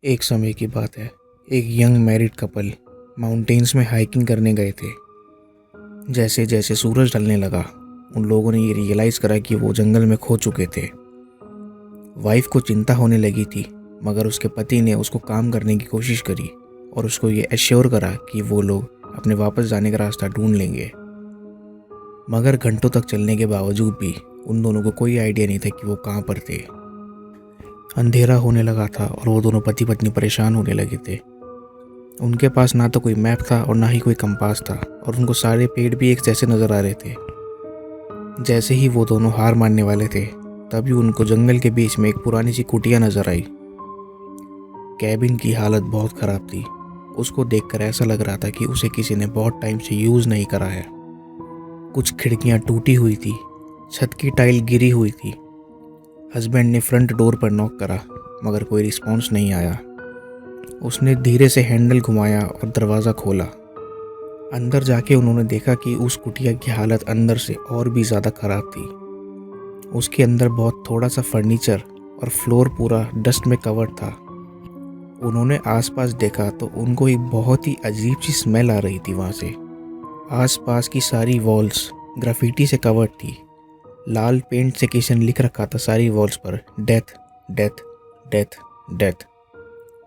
एक समय की बात है। एक यंग मैरिड कपल माउंटेन्स में हाइकिंग करने गए थे। जैसे जैसे सूरज ढलने लगा, उन लोगों ने ये रियलाइज़ करा कि वो जंगल में खो चुके थे। वाइफ को चिंता होने लगी थी, मगर उसके पति ने उसको काम करने की कोशिश करी और उसको ये एश्योर करा कि वो लोग अपने वापस जाने का रास्ता ढूंढ लेंगे। मगर घंटों तक चलने के बावजूद भी उन दोनों को कोई आइडिया नहीं था कि वो कहाँ पर थे। अंधेरा होने लगा था और वो दोनों पति पत्नी परेशान होने लगे थे। उनके पास ना तो कोई मैप था और ना ही कोई कंपास था, और उनको सारे पेड़ भी एक जैसे नज़र आ रहे थे। जैसे ही वो दोनों हार मानने वाले थे, तभी उनको जंगल के बीच में एक पुरानी सी कुटिया नज़र आई। कैबिन की हालत बहुत ख़राब थी। उसको देखकर ऐसा लग रहा था कि उसे किसी ने बहुत टाइम से यूज़ नहीं करा है। कुछ खिड़कियाँ टूटी हुई थी, छत की टाइल गिरी हुई थी। हस्बैंड ने फ्रंट डोर पर नॉक करा, मगर कोई रिस्पॉन्स नहीं आया। उसने धीरे से हैंडल घुमाया और दरवाज़ा खोला। अंदर जाके उन्होंने देखा कि उस कुटिया की हालत अंदर से और भी ज़्यादा ख़राब थी। उसके अंदर बहुत थोड़ा सा फर्नीचर और फ्लोर पूरा डस्ट में कवर्ड था। उन्होंने आसपास देखा तो उनको एक बहुत ही अजीब सी स्मेल आ रही थी वहाँ से। आसपास की सारी वॉल्स ग्राफिटी से कवर्ड थी। लाल पेंट से किसी ने लिख रखा था सारी वॉल्स पर, डेथ डेथ डेथ डेथ।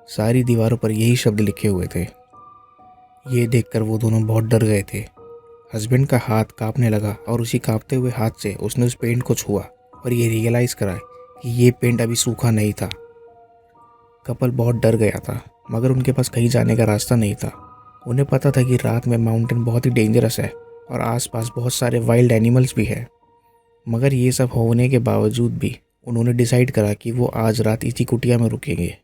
सारी दीवारों पर यही शब्द लिखे हुए थे। ये देखकर वो दोनों बहुत डर गए थे। हस्बैंड का हाथ कांपने लगा और उसी कांपते हुए हाथ से उसने उस पेंट को छुआ और ये रियलाइज़ करा कि ये पेंट अभी सूखा नहीं था। कपल बहुत डर गया था, मगर उनके पास कहीं जाने का रास्ता नहीं था। उन्हें पता था कि रात में माउंटेन बहुत ही डेंजरस है और आसपास बहुत सारे वाइल्ड एनिमल्स भी है। मगर ये सब होने के बावजूद भी उन्होंने डिसाइड करा कि वो आज रात इसी कुटिया में रुकेंगे।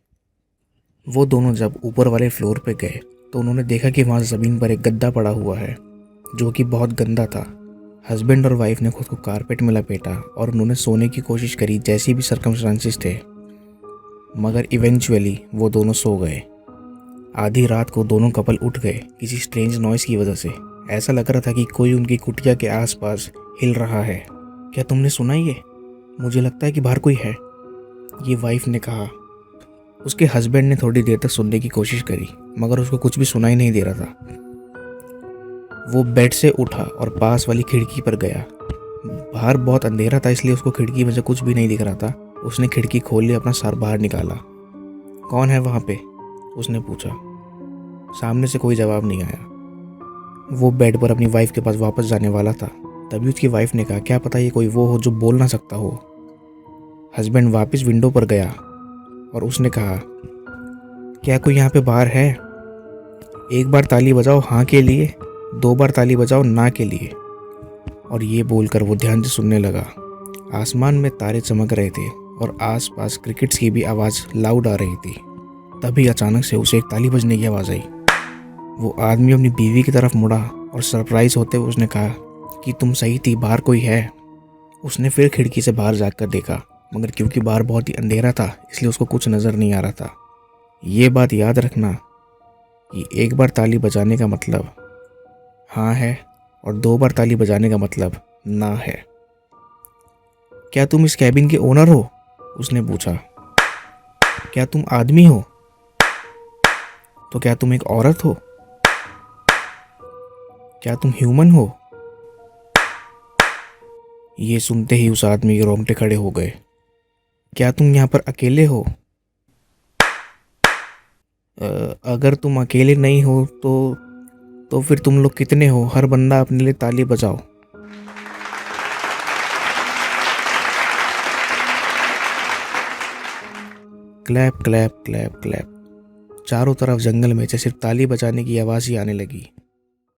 वो दोनों जब ऊपर वाले फ्लोर पे गए तो उन्होंने देखा कि वहाँ ज़मीन पर एक गद्दा पड़ा हुआ है, जो कि बहुत गंदा था। हस्बैंड और वाइफ ने खुद को कारपेट में लपेटा और उन्होंने सोने की कोशिश करी जैसी भी सर्कमस्टांसिस थे, मगर इवेंचुअली वो दोनों सो गए। आधी रात को दोनों कपल उठ गए किसी स्ट्रेंज नॉइज़ की वजह से। ऐसा लग रहा था कि कोई उनकी कुटिया के आसपास हिल रहा है। क्या तुमने सुना ये? मुझे लगता है कि बाहर कोई है, ये वाइफ ने कहा। उसके हस्बैंड ने थोड़ी देर तक सुनने की कोशिश करी, मगर उसको कुछ भी सुनाई नहीं दे रहा था। वो बेड से उठा और पास वाली खिड़की पर गया। बाहर बहुत अंधेरा था, इसलिए उसको खिड़की में से कुछ भी नहीं दिख रहा था। उसने खिड़की खोल ली, अपना सर बाहर निकाला। कौन है वहाँ पे? उसने पूछा। सामने से कोई जवाब नहीं आया। वो बेड पर अपनी वाइफ के पास वापस जाने वाला था, तभी उसकी वाइफ ने कहा, क्या पता ये कोई वो हो जो बोल ना सकता हो। हस्बैंड वापस विंडो पर गया और उसने कहा, क्या कोई यहाँ पे बाहर है? एक बार ताली बजाओ हाँ के लिए, 2 बार ताली बजाओ ना के लिए। और ये बोलकर वो ध्यान से सुनने लगा। आसमान में तारे चमक रहे थे और आसपास क्रिकेट्स की भी आवाज़ लाउड आ रही थी। तभी अचानक से उसे एक ताली बजने की आवाज़ आई। वो आदमी अपनी बीवी की तरफ मुड़ा और सरप्राइज होते हुए उसने कहा कि तुम सही थी, बाहर कोई है। उसने फिर खिड़की से बाहर जाकर देखा, मगर क्योंकि बाहर बहुत ही अंधेरा था इसलिए उसको कुछ नज़र नहीं आ रहा था। ये बात याद रखना कि एक बार ताली बजाने का मतलब हाँ है और 2 बार ताली बजाने का मतलब ना है। क्या तुम इस कैबिन के ओनर हो? उसने पूछा। क्या तुम आदमी हो? तो क्या तुम एक औरत हो? क्या तुम ह्यूमन हो? ये सुनते ही उस आदमी के रोंगटे खड़े हो गए। क्या तुम यहाँ पर अकेले हो? अगर तुम अकेले नहीं हो तो फिर तुम लोग कितने हो? हर बंदा अपने लिए ताली बजाओ। Clap clap clap clap. चारों तरफ जंगल में से सिर्फ ताली बजाने की आवाज़ ही आने लगी।